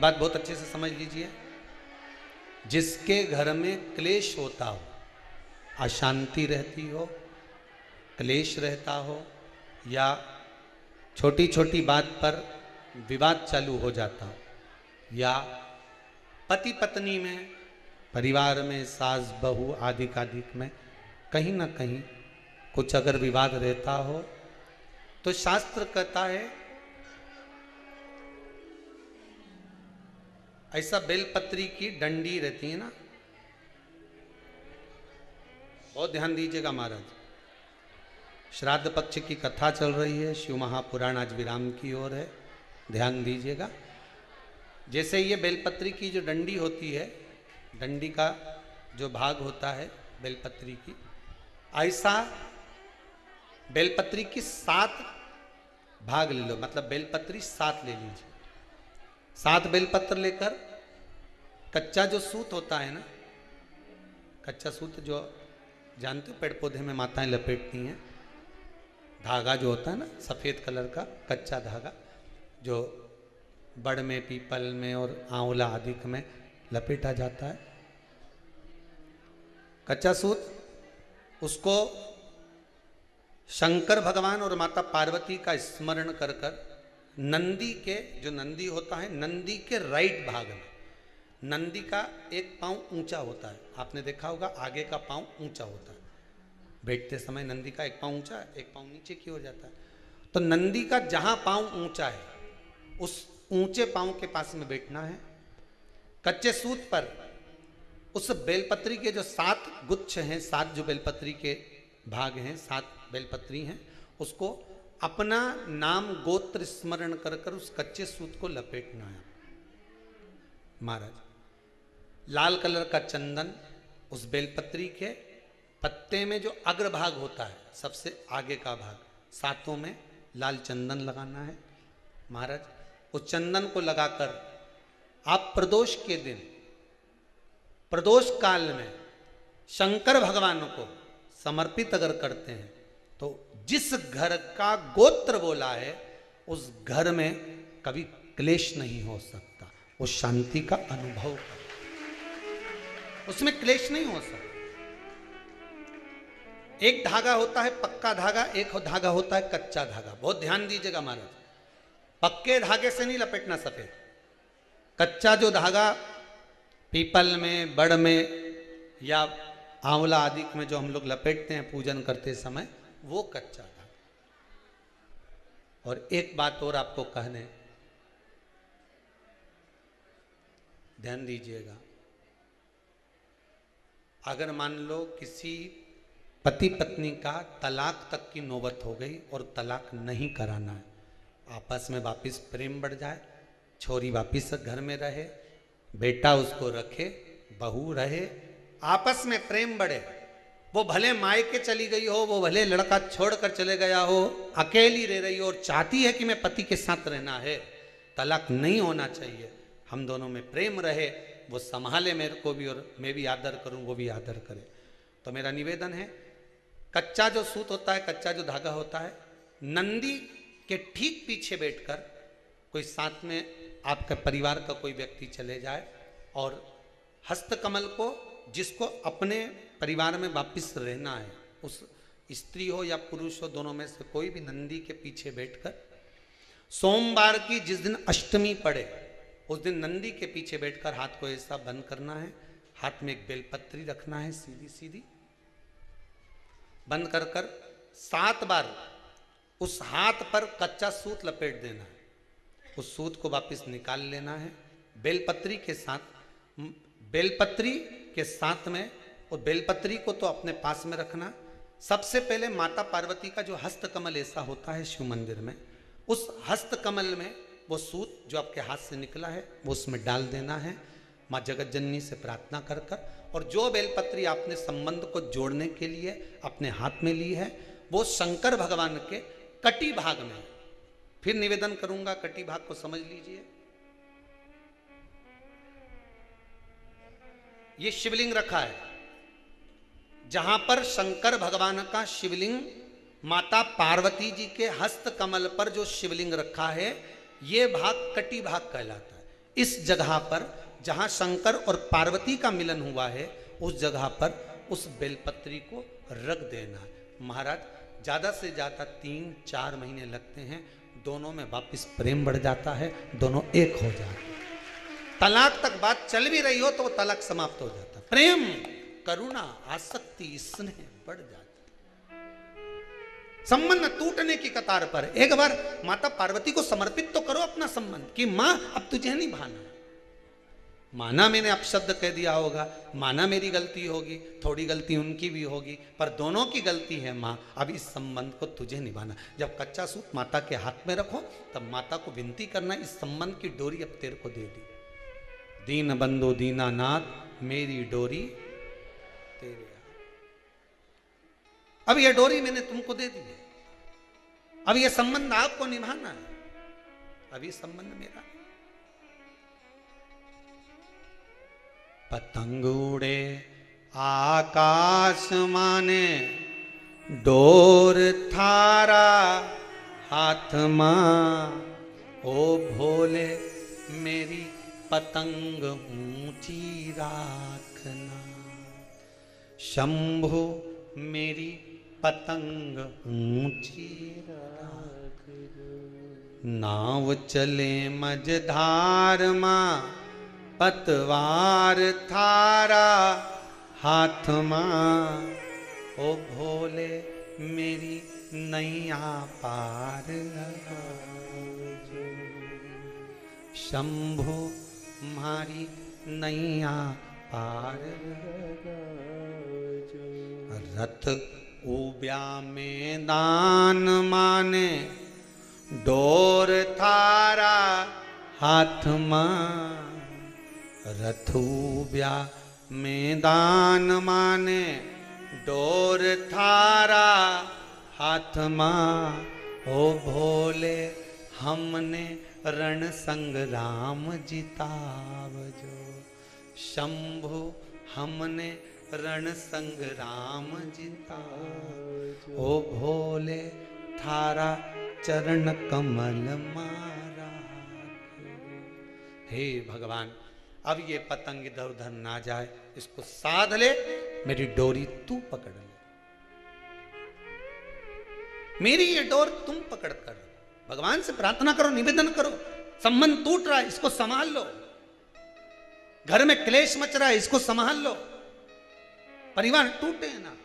बात बहुत अच्छे से समझ लीजिए। जिसके घर में क्लेश होता हो, अशांति रहती हो, क्लेश रहता हो, या छोटी छोटी बात पर विवाद चालू हो जाता हो, या पति पत्नी में, परिवार में, सास बहू आदि कादिक में कहीं ना कहीं कुछ अगर विवाद रहता हो, तो शास्त्र कहता है ऐसा बेलपत्री की डंडी रहती है ना, बहुत ध्यान दीजिएगा महाराज। श्राद्ध पक्ष की कथा चल रही है, शिव महापुराण आज विराम की ओर है, ध्यान दीजिएगा। जैसे ये बेलपत्री की जो डंडी होती है, डंडी का जो भाग होता है बेलपत्री की, ऐसा बेलपत्री की 7 भाग ले लो, मतलब बेलपत्री 7 ले लीजिए। 7 बेलपत्र लेकर कच्चा जो सूत होता है ना, कच्चा सूत जो जानते हो पेड़ पौधे में माताएं लपेटती हैं, धागा जो होता है ना सफ़ेद कलर का कच्चा धागा, जो बड़ में, पीपल में और आंवला आदि में लपेटा जाता है, कच्चा सूत, उसको शंकर भगवान और माता पार्वती का स्मरण कर कर नंदी के, जो नंदी होता है, नंदी के राइट भाग में, नंदी का एक पांव ऊंचा होता है, आपने देखा होगा आगे का पांव ऊंचा होता है, बैठते समय नंदी का एक पांव ऊंचा है, एक पांव नीचे की ओर जाता है। तो नंदी का जहां पांव ऊंचा है उस ऊंचे पांव के पास में बैठना है। कच्चे सूत पर उस बेलपत्री के जो 7 गुच्छ हैं, 7 जो बेलपत्री के भाग हैं, 7 बेलपत्री हैं, उसको अपना नाम गोत्र स्मरण कर कर उस कच्चे सूत को लपेटना है। महाराज लाल कलर का चंदन उस बेलपत्री के पत्ते में जो अग्रभाग होता है, सबसे आगे का भाग, 7 में लाल चंदन लगाना है। महाराज उस चंदन को लगाकर आप प्रदोष के दिन, प्रदोष काल में शंकर भगवान को समर्पित अगर करते हैं तो जिस घर का गोत्र बोला है उस घर में कभी क्लेश नहीं हो सकता, उस शांति का अनुभव कर, उसमें क्लेश नहीं हो सकता। एक धागा होता है पक्का धागा, एक धागा होता है कच्चा धागा, बहुत ध्यान दीजिएगा महाराज। पक्के धागे से नहीं लपेटना सफेद, कच्चा जो धागा पीपल में, बड़ में या आंवला आदि में जो हम लोग लपेटते हैं पूजन करते समय, वो कच्चा धागा। और एक बात और आपको कहने, ध्यान दीजिएगा, अगर मान लो किसी पति पत्नी का तलाक तक की नौबत हो गई और तलाक नहीं कराना है, आपस में वापिस प्रेम बढ़ जाए, छोरी वापिस घर में रहे, बेटा उसको रखे, बहू रहे, आपस में प्रेम बढ़े, वो भले मायके चली गई हो, वो भले लड़का छोड़कर चले गया हो, अकेली रह रही हो और चाहती है कि मैं पति के साथ रहना है, तलाक नहीं होना चाहिए, हम दोनों में प्रेम रहे, वो संभाले मेरे को भी और मैं भी आदर करूं, वो भी आदर करे। तो मेरा निवेदन है, कच्चा जो सूत होता है, कच्चा जो धागा होता है, नंदी के ठीक पीछे बैठकर कोई साथ में आपका परिवार का कोई व्यक्ति चले जाए और हस्तकमल को, जिसको अपने परिवार में वापिस रहना है, उस स्त्री हो या पुरुष हो, दोनों में से कोई भी नंदी के पीछे बैठकर, सोमवार की जिस दिन अष्टमी पड़े उस दिन नंदी के पीछे बैठकर हाथ को ऐसा बंद करना है, हाथ में एक बेलपत्री रखना है, सीधी सीधी बंद कर कर 7 बार उस हाथ पर कच्चा सूत लपेट देना है, उस सूत को वापस निकाल लेना है, बेलपत्री के साथ, बेलपत्री के साथ में, और बेलपत्री को तो अपने पास में रखना। सबसे पहले माता पार्वती का जो हस्तकमल ऐसा होता है शिव मंदिर में, उस हस्तकमल में वो सूत जो आपके हाथ से निकला है वो उसमें डाल देना है, माँ जगत जननी से प्रार्थना कर कर, और जो बेलपत्री आपने संबंध को जोड़ने के लिए अपने हाथ में ली है वो शंकर भगवान के कटी भाग में, फिर निवेदन करूंगा कटी भाग को समझ लीजिए। ये शिवलिंग रखा है, जहां पर शंकर भगवान का शिवलिंग, माता पार्वती जी के हस्त कमल पर जो शिवलिंग रखा है, ये भाग कटी भाग कहलाता है। इस जगह पर जहां शंकर और पार्वती का मिलन हुआ है, उस जगह पर उस बेलपत्री को रख देना। महाराज ज्यादा से ज्यादा 3-4 महीने लगते हैं, दोनों में वापिस प्रेम बढ़ जाता है, दोनों एक हो जाते हैं। तलाक तक बात चल भी रही हो तो वो तलाक समाप्त हो जाता, प्रेम, करुणा, आसक्ति, स्नेह बढ़ जाता, संबंध टूटने की कतार पर। एक बार माता पार्वती को समर्पित तो करो अपना संबंध कि मां अब तुझे नहीं भाना। माना मैंने अपशब्द कह दिया होगा, माना मेरी गलती होगी, थोड़ी गलती उनकी भी होगी, पर दोनों की गलती है मां, अब इस संबंध को तुझे निभाना। जब कच्चा सूत माता के हाथ में रखो तब माता को विनती करना, इस संबंध की डोरी अब तेरे को दे दी। दीन बंधु दीनानाथ मेरी डोरी तेरे, अब यह डोरी मैंने तुमको दे दी है, अब यह संबंध आपको निभाना है, अब ये संबंध मेरा। पतंग उड़े आकाश माने, डोर थारा हाथ मां, ओ भोले मेरी पतंग ऊंची राखना। शंभु मेरी पतंग ऊंची राख, नाव चले मझधार मां, पतवार थारा हाथ मां, ओ भोले मेरी नैया पार लगा। शंभु मारी नैया पार लगा। रथ उब्या मैदान माने, डोर थारा हाथ मां, रथ उब्या मैदान माने, डोर थारा हाथ मां, ओ भोले हमने रण संग्राम जितावजो। शंभु हमने रण संग्राम जितावजो, ओ भोले थारा चरण कमल मारा। हे भगवान, अब ये पतंग इधर उधर ना जाए, इसको साध ले, मेरी डोरी तू पकड़ ले, मेरी ये डोर तुम पकड़ कर। भगवान से प्रार्थना करो, निवेदन करो, संबंध टूट रहा है, इसको संभाल लो, घर में क्लेश मच रहा है, इसको संभाल लो, परिवार टूटे ना।